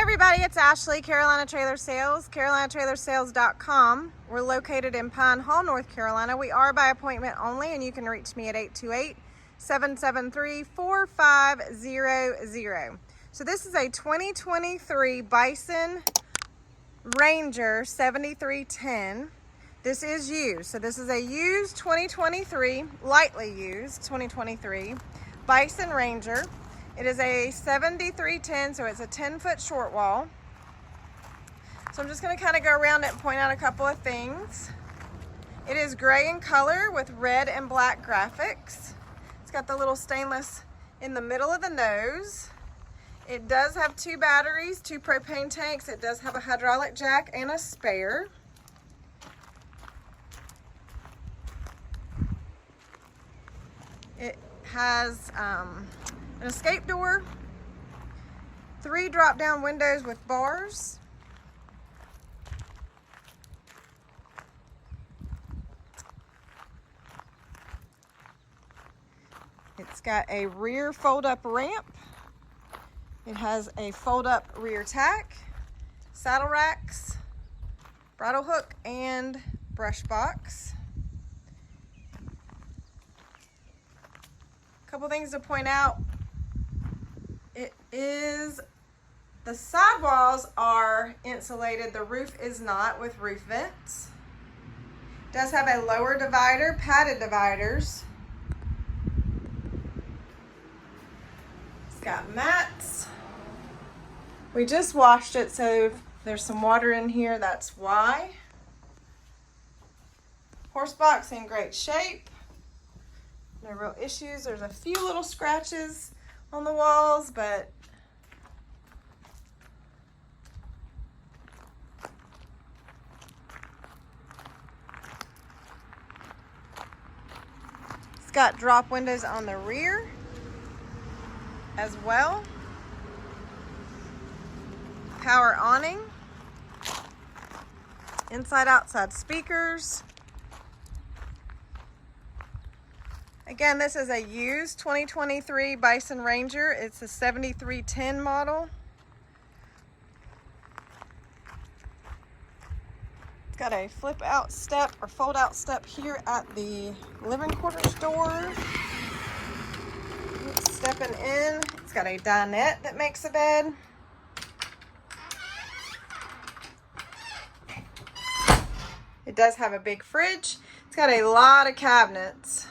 everybody, it's Ashley, Carolina Trailer Sales, carolinatrailersales.com. We're located in Pine Hall, North Carolina. We are by appointment only, and you can reach me at 828-773-4500. So this is a 2023 Bison Ranger 7310. This is used. So this is a used 2023, lightly used 2023 Bison Ranger. It is a 7310, so it's a 10-foot short wall. So I'm just going to kind of go around it and point out a couple of things. It is gray in color with red and black graphics. It's got the little stainless in the middle of the nose. It does have 2 batteries, 2 propane tanks. It does have a hydraulic jack and a spare. It has an escape door, 3 drop-down windows with bars. It's got a rear fold-up ramp. It has a fold-up rear tack, saddle racks, bridle hook, and brush box. Couple things to point out. The sidewalls are insulated, the roof is not, with roof vents. It does have a lower divider, padded dividers. It's got mats. We just washed it, so if there's some water in here, that's why. Horse box in great shape. No real issues. There's a few little scratches on the walls, but it's got drop windows on the rear as well. Power awning. Inside outside speakers. Again, this is a used 2023 Bison Ranger. It's a 7310 model. It's got a flip out step or fold out step here at the living quarters door. Stepping in, it's got a dinette that makes a bed. It does have a big fridge. It's got a lot of cabinets.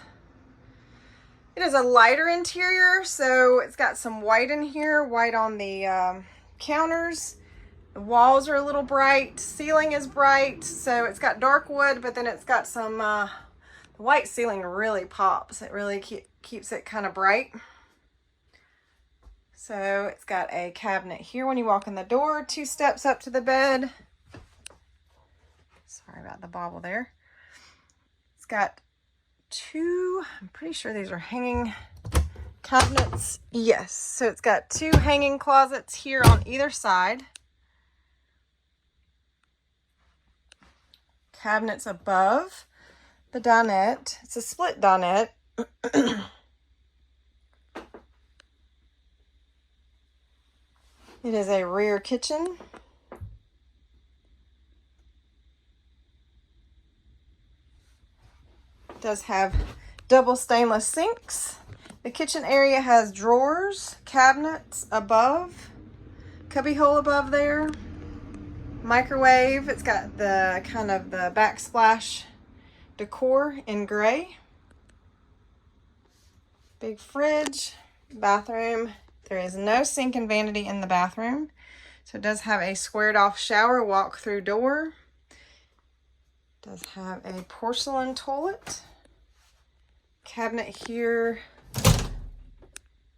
It is a lighter interior, so it's got some white in here, white on the counters. The walls are a little bright, ceiling is bright, so it's got dark wood, but then it's got some, the white ceiling really pops. It really keeps it kind of bright. So it's got a cabinet here when you walk in the door, 2 steps up to the bed. Sorry about the bobble there. It's got 2, I'm pretty sure these are hanging cabinets. Yes, so it's got 2 hanging closets here on either side. Cabinets above the dinette. It's a split dinette. It is a rear kitchen. Does have double stainless sinks. The kitchen area has drawers, cabinets above, cubby hole above there, microwave. It's got the kind of the backsplash decor in gray. Big fridge, bathroom. There is no sink and vanity in the bathroom. So it does have a squared off shower walk-through door. Does have a porcelain toilet. Cabinet here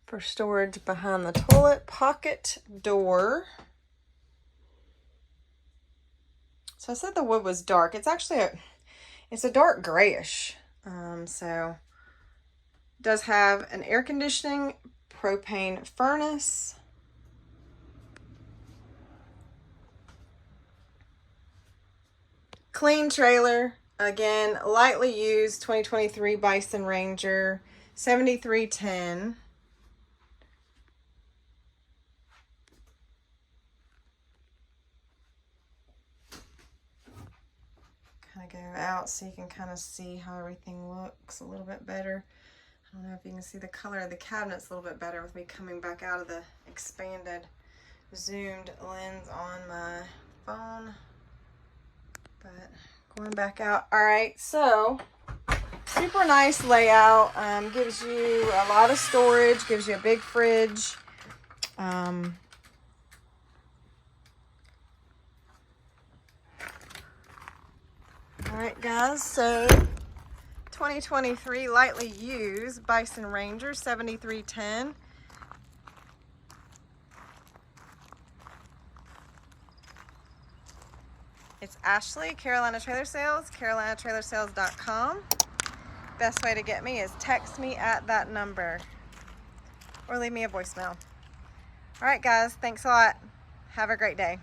for storage behind the toilet. Pocket door. So I said the wood was dark. It's actually it's a dark grayish. So it does have an air conditioning, propane furnace. Clean trailer. Again, lightly used 2023 Bison Ranger 7310. to go out so you can kind of see how everything looks a little bit better. I don't know if you can see the color of the cabinets a little bit better with me coming back out of the expanded zoomed lens on my phone. But going back out. All right, so super nice layout. Gives you a lot of storage, gives you a big fridge. All right, guys, so 2023 lightly used Bison Ranger 7310. It's Ashley, Carolina Trailer Sales, carolinatrailersales.com. Best way to get me is text me at that number or leave me a voicemail. All right, guys, thanks a lot. Have a great day.